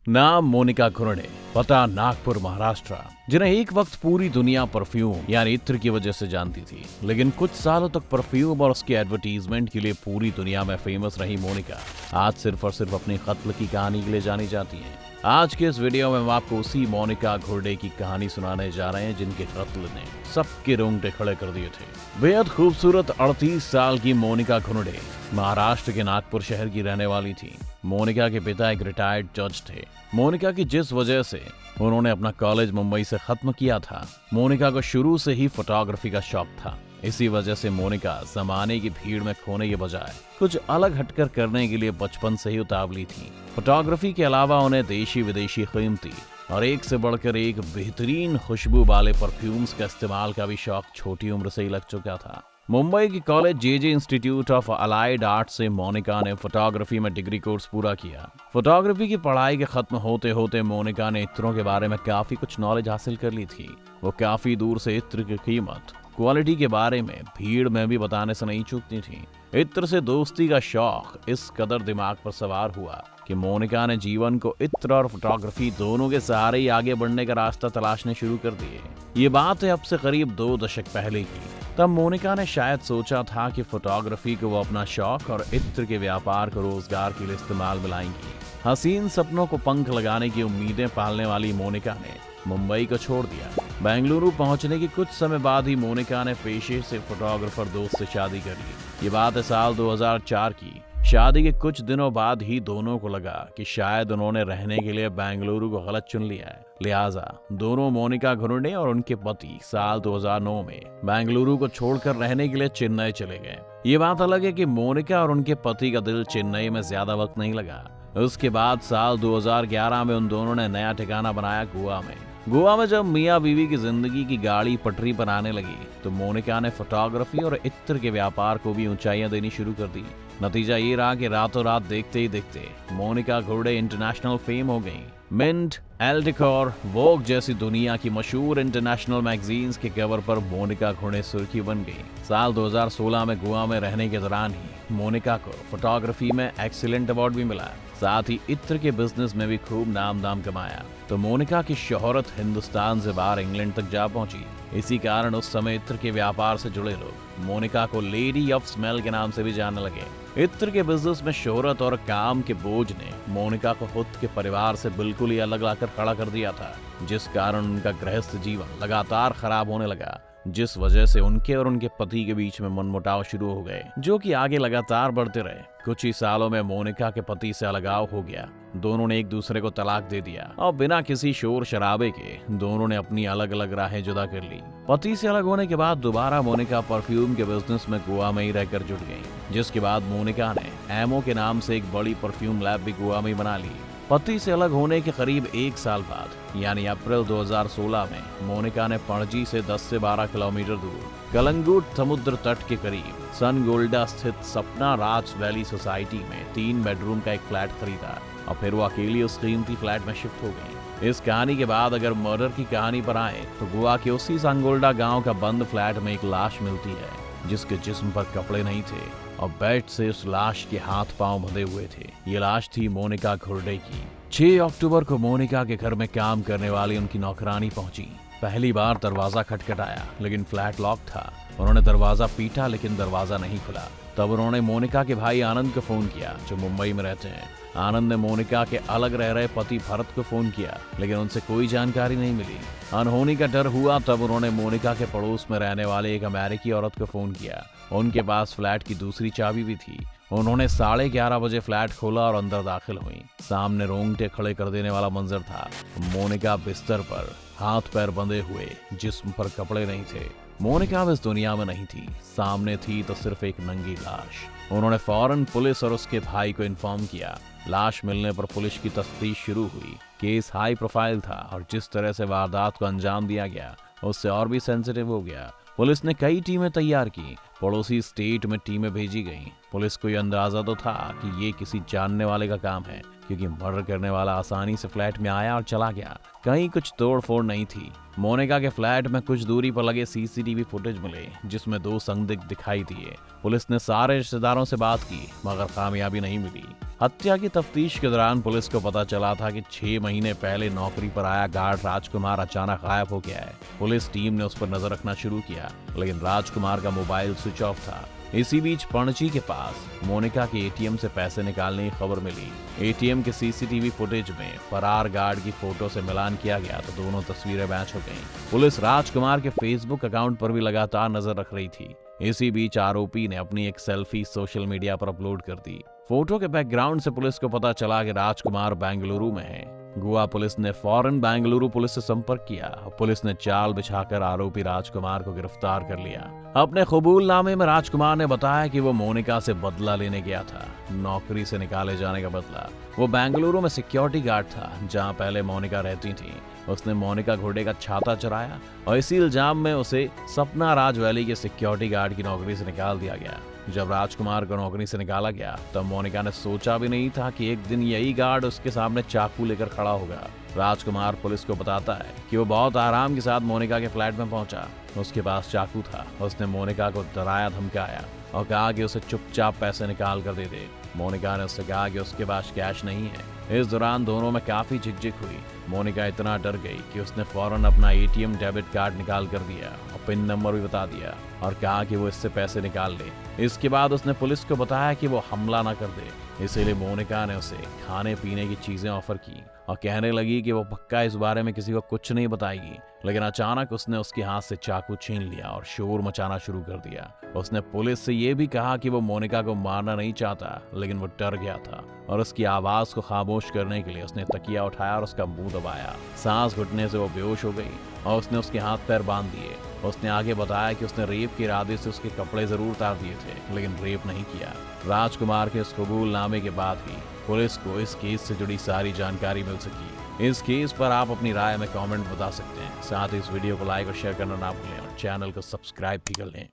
नाम मोनिका घुरणे, पता नागपुर महाराष्ट्र। जिन्हें एक वक्त पूरी दुनिया परफ्यूम यानी इत्र की वजह से जानती थी, लेकिन कुछ सालों तक परफ्यूम और उसके एडवर्टीजमेंट के लिए पूरी दुनिया में फेमस रही मोनिका आज सिर्फ और सिर्फ अपनी कत्ल की कहानी के लिए जानी जाती है। आज के इस वीडियो में हम आपको उसी मोनिका घुरणे की कहानी सुनाने जा रहे हैं जिनके कत्ल ने सबके रोंगटे खड़े कर दिए थे। बेहद खूबसूरत 38 साल की मोनिका घुरणे महाराष्ट्र के नागपुर शहर की रहने वाली थी। मोनिका के पिता एक रिटायर्ड जज थे। मोनिका की जिस वजह से उन्होंने अपना कॉलेज मुंबई से खत्म किया था, मोनिका को शुरू से ही फोटोग्राफी का शौक था। इसी वजह से मोनिका जमाने की भीड़ में खोने के बजाय कुछ अलग हटकर करने के लिए बचपन से ही उतावली थी। फोटोग्राफी के अलावा उन्हें देशी विदेशी कीमती और एक से बढ़कर एक बेहतरीन खुशबू वाले परफ्यूम्स का इस्तेमाल का भी शौक छोटी उम्र से ही लग चुका था। मुंबई की college J institute of allied art से मोनिका ने फोटोग्राफी में डिग्री कोर्स पूरा किया। फोटोग्राफी की पढ़ाई के खत्म होते होते मोनिका ने इत्रों के बारे में काफी कुछ नॉलेज हासिल कर ली थी। वो काफी दूर से इत्र की कीमत, क्वालिटी के बारे में भीड़ में भी बताने से नहीं चूकती थी। इत्र से दोस्ती का शौक इस कदर दिमाग पर सवार हुआ कि मोनिका ने जीवन को इत्र और फोटोग्राफी दोनों के सहारे ही आगे बढ़ने का रास्ता तलाशने शुरू कर दिए। ये बात है अब से करीब 2 दशक पहले की। तब मोनिका ने शायद सोचा था कि फोटोग्राफी को वो अपना शौक और इत्र के व्यापार को रोजगार के लिए इस्तेमाल में लाएंगी। हसीन सपनों को पंख लगाने की उम्मीदें पालने वाली मोनिका ने मुंबई को छोड़ दिया। बेंगलुरु पहुंचने के कुछ समय बाद ही मोनिका ने पेशे से फोटोग्राफर दोस्त से शादी कर ली। ये बात है साल 2004 की। शादी के कुछ दिनों बाद ही दोनों को लगा कि शायद उन्होंने रहने के लिए बेंगलुरु को गलत चुन लिया है। लिहाजा दोनों मोनिका घुरणे और उनके पति साल 2009 में बेंगलुरु को छोड़कर रहने के लिए चेन्नई चले गए। ये बात अलग है कि मोनिका और उनके पति का दिल चेन्नई में ज्यादा वक्त नहीं लगा। उसके बाद साल 2011 में उन दोनों ने नया ठिकाना बनाया गोवा में। गोवा में जब मियाँ बीवी की जिंदगी की गाड़ी पटरी पर आने लगी तो मोनिका ने फोटोग्राफी और इत्र के व्यापार को भी ऊंचाइयां देनी शुरू कर दी। नतीजा ये रहा कि रातों रात देखते ही देखते मोनिका घुरणे इंटरनेशनल फेम हो गई। मिंट, एल डेकोर, वोग जैसी दुनिया की मशहूर इंटरनेशनल मैगजीन्स के कवर पर मोनिका घुरणे सुर्खी बन गई। साल 2016 में गोवा में रहने के दौरान ही मोनिका को फोटोग्राफी में एक्सीलेंट अवार्ड भी मिला। साथ ही इत्र के बिजनेस में भी खूब नाम दाम कमाया। तो मोनिका की शोहरत हिंदुस्तान से बाहर इंग्लैंड तक जा पहुंची। इसी कारण उस समय इत्र के व्यापार से जुड़े लोग मोनिका को लेडी ऑफ स्मेल के नाम से भी जानने लगे। इत्र के बिजनेस में शोहरत और काम के बोझ ने मोनिका को खुद के परिवार से बिल्कुल ही अलग लाकर खड़ा कर दिया था, जिस कारण उनका गृहस्थ जीवन लगातार खराब होने लगा, जिस वजह से उनके और उनके पति के बीच में मनमुटाव शुरू हो गए, जो कि आगे लगातार बढ़ते रहे। कुछ ही सालों में मोनिका के पति से अलगाव हो गया। दोनों ने एक दूसरे को तलाक दे दिया और बिना किसी शोर शराबे के दोनों ने अपनी अलग अलग राहें जुदा कर ली। पति से अलग होने के बाद दोबारा मोनिका परफ्यूम के बिजनेस में गोवा में ही रहकर जुट गई, जिसके बाद मोनिका ने एमओ के नाम से एक बड़ी परफ्यूम लैब भी गोवा में ही बना ली। पति से अलग होने के करीब 1 साल बाद यानी अप्रैल 2016 में मोनिका ने पणजी से 10 से 12 किलोमीटर दूर कलंगुट समुद्र तट के करीब सनगोल्डा स्थित सपना राज वैली सोसाइटी में 3 बेडरूम का एक फ्लैट खरीदा और फिर वो अकेली उस कीमती फ्लैट में शिफ्ट हो गई। इस कहानी के बाद अगर मर्डर की कहानी पर आए तो गोवा के उसी संगोल्डा गांव का बंद फ्लैट में एक लाश मिलती है, जिसके जिस्म पर कपड़े नहीं थे और बेड से उस लाश के हाथ पांव बंधे हुए थे। ये लाश थी मोनिका घुरणे की। 6 अक्टूबर को मोनिका के घर में काम करने वाली उनकी नौकरानी पहुंची। पहली बार दरवाजा खटखटाया लेकिन फ्लैट लॉक था। उन्होंने दरवाजा पीटा लेकिन दरवाजा नहीं खुला। तब उन्होंने मोनिका के भाई आनंद को फोन किया जो मुंबई में रहते हैं। आनंद ने मोनिका के अलग रह रहे पति भरत को फोन किया लेकिन उनसे कोई जानकारी नहीं मिली। अनहोनी का डर हुआ तब उन्होंने मोनिका के पड़ोस में रहने वाले एक अमेरिकी औरत को फोन किया। उनके पास फ्लैट की दूसरी चाबी भी थी। उन्होंने 11:30 बजे फ्लैट खोला और अंदर दाखिल हुई। सामने रोंगटे खड़े कर देने वाला मंजर था। मोनिका बिस्तर पर हाथ पैर बंधे हुए, जिस्म पर कपड़े नहीं थे। मोनिका इस दुनिया में नहीं थी, सामने थी तो सिर्फ एक नंगी लाश। उन्होंने फौरन पुलिस और उसके भाई को इन्फॉर्म किया। लाश मिलने पर पुलिस की तफ्तीश शुरू हुई। केस हाई प्रोफाइल था और जिस तरह से वारदात को अंजाम दिया गया उससे और भी सेंसिटिव हो गया। पुलिस ने कई टीमें तैयार की। पड़ोसी स्टेट में टीमें भेजी गईं। पुलिस को यह अंदाजा तो था कि ये किसी जानने वाले का काम है, क्योंकि मर्डर करने वाला आसानी से फ्लैट में आया और चला गया। कहीं कुछ तोड़फोड़ नहीं थी। मोनिका के फ्लैट में कुछ दूरी पर लगे सीसीटीवी फुटेज मिले जिसमें 2 संदिग्ध दिखाई दिए। पुलिस ने सारे रिश्तेदारों से बात की मगर कामयाबी नहीं मिली। हत्या की तफ्तीश के दौरान पुलिस को पता चला था कि 6 महीने पहले नौकरी पर आया गार्ड राजकुमार अचानक गायब हो गया है। पुलिस टीम ने उस पर नजर रखना शुरू किया लेकिन राजकुमार का मोबाइल स्विच ऑफ था। इसी बीच पणजी के पास मोनिका के एटीएम से पैसे निकालने की खबर मिली। एटीएम के सीसीटीवी फुटेज में फरार गार्ड की फोटो से मिलान किया गया तो दोनों तस्वीरें मैच हो गईं। पुलिस राजकुमार के फेसबुक अकाउंट पर भी लगातार नजर रख रही थी। इसी बीच आरोपी ने अपनी एक सेल्फी सोशल मीडिया पर अपलोड कर दी। फोटो के बैकग्राउंड से पुलिस को पता चला कि राजकुमार बेंगलुरु में है। गोवा पुलिस ने फौरन बेंगलुरु पुलिस से संपर्क किया। पुलिस ने चाल बिछाकर आरोपी राजकुमार को गिरफ्तार कर लिया। अपने कबूलनामे में राजकुमार ने बताया कि वो मोनिका से बदला लेने गया था, नौकरी से निकाले जाने का बदला। वो बेंगलुरु में सिक्योरिटी गार्ड था जहां पहले मोनिका रहती थी। उसने मोनिका घोड़े का छाता चुराया और इसी इल्जाम में उसे सपना राज वैली के सिक्योरिटी गार्ड की नौकरी से निकाल दिया गया। जब राजकुमार को नौकरी से निकाला गया तब मोनिका ने सोचा भी नहीं था कि एक दिन यही गार्ड उसके सामने चाकू लेकर खड़ा होगा। राजकुमार पुलिस को बताता है कि वो बहुत आराम के साथ मोनिका के फ्लैट में पहुंचा। उसके पास चाकू था। उसने मोनिका को डराया धमकाया और कहा कि उसे चुपचाप पैसे निकाल कर दे दे। मोनिका ने उससे कहा कि उसके पास कैश नहीं है। इस दौरान दोनों में काफी झिकझिक हुई। मोनिका इतना डर गई कि उसने फौरन अपना एटीएम डेबिट कार्ड निकाल कर दिया और पिन नंबर भी बता दिया और कहा कि वो इससे पैसे निकाल ले। इसके बाद उसने पुलिस को बताया कि वो हमला न कर दे, इसीलिए मोनिका ने उसे खाने पीने की चीजें ऑफर की और कहने लगी कि वो पक्का इस बारे में किसी को कुछ नहीं बताएगी। लेकिन अचानक उसने उसके हाथ से चाकू छीन लिया और शोर मचाना शुरू कर दिया। उसने पुलिस से ये भी कहा कि वो मोनिका को मारना नहीं चाहता लेकिन वो डर गया था और उसकी आवाज को खामोश करने के लिए उसने तकिया उठाया और उसका मुंह दबाया। सांस घुटने से वो बेहोश हो गई और उसने उसके हाथ पैर बांध दिए। उसने आगे बताया कि उसने रेप के इरादे से उसके कपड़े जरूर उतार दिए थे लेकिन रेप नहीं किया। राजकुमार के इस कबूलनामे के बाद ही पुलिस को इस केस से जुड़ी सारी जानकारी मिल सकी। इस केस पर आप अपनी राय में कमेंट बता सकते हैं। साथ ही इस वीडियो को लाइक और शेयर करना ना भूलें और चैनल को सब्सक्राइब भी कर लें।